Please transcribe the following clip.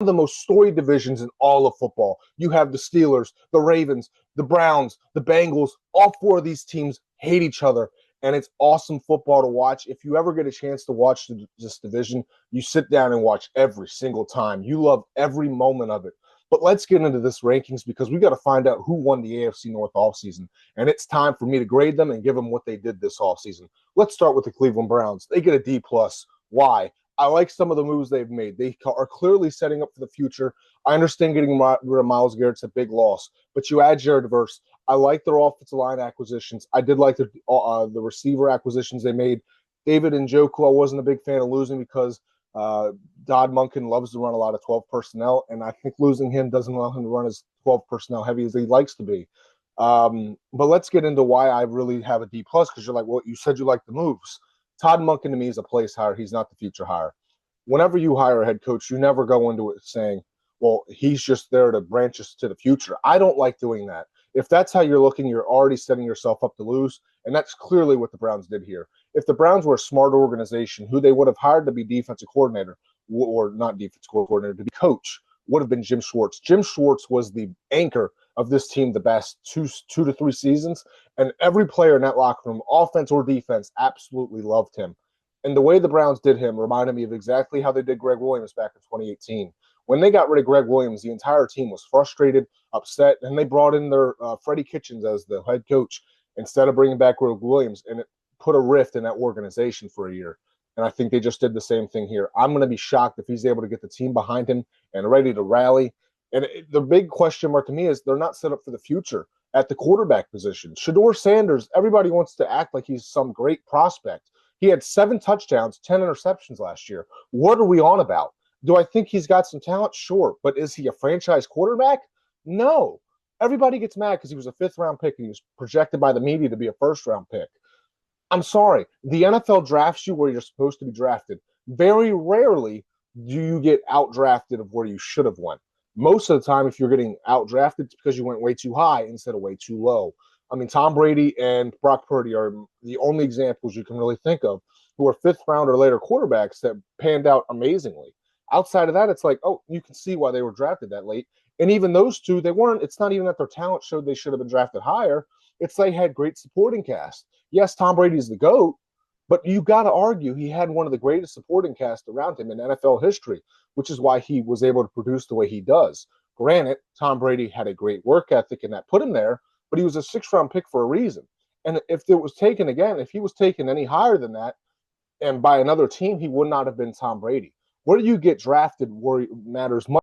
of the most storied divisions in all of football. You have the Steelers, the Ravens, the Browns, the Bengals. All four of these teams hate each other, and it's awesome football to watch. If you ever get a chance to watch this division, you sit down and watch every single time. You love every moment of it. But let's get into this rankings because we got to find out who won the AFC North offseason. And it's time for me to grade them and give them what they did this offseason. Let's start with the Cleveland Browns. They get a D+. Why? I like some of the moves they've made. They are clearly setting up for the future. I understand getting rid of Myles Garrett's a big loss, but you add Jared Verse. I like their offensive line acquisitions. I did like the receiver acquisitions they made. David Njoku, I wasn't a big fan of losing because Dodd Munkin loves to run a lot of 12 personnel, and I think losing him doesn't allow him to run as 12 personnel heavy as he likes to be. But let's get into why I really have a D+, because you're like, well, you said you like the moves. Todd Monken to me is a place hire. He's not the future hire. Whenever you hire a head coach, you never go into it saying, well, he's just there to branch us to the future. I don't like doing that. If that's how you're looking, you're already setting yourself up to lose, and that's clearly what the Browns did here. If the Browns were a smart organization, who they would have hired to be defensive coordinator, or not defensive coordinator, to be coach, would have been Jim Schwartz. Jim Schwartz was the anchor of this team the best two to three seasons, and every player in that locker room, offense or defense, absolutely loved him. And the way the Browns did him reminded me of exactly how they did Greg Williams back in 2018. When they got rid of Greg Williams, the entire team was frustrated, upset, and they brought in their Freddie Kitchens as the head coach instead of bringing back Greg Williams, and it put a rift in that organization for a year. And I think they just did the same thing here. I'm going to be shocked if he's able to get the team behind him and ready to rally. And the big question mark to me is they're not set up for the future at the quarterback position. Shedeur Sanders, everybody wants to act like he's some great prospect. He had 7 touchdowns, 10 interceptions last year. What are we on about? Do I think he's got some talent? Sure. But is he a franchise quarterback? No. Everybody gets mad because he was a 5th-round pick and he was projected by the media to be a 1st-round pick. I'm sorry. The NFL drafts you where you're supposed to be drafted. Very rarely do you get out-drafted of where you should have went. Most of the time, if you're getting out-drafted, it's because you went way too high instead of way too low. I mean, Tom Brady and Brock Purdy are the only examples you can really think of who are 5th-round or later quarterbacks that panned out amazingly. Outside of that, it's like, oh, you can see why they were drafted that late. And even those two, they weren't. It's not even that their talent showed they should have been drafted higher. It's they had great supporting cast. Yes, Tom Brady's the GOAT, but you got to argue he had one of the greatest supporting cast around him in NFL history, which is why he was able to produce the way he does. Granted, Tom Brady had a great work ethic, and that put him there, but he was a 6th-round pick for a reason. And if it was taken again, if he was taken any higher than that and by another team, he would not have been Tom Brady. Where do you get drafted where it matters much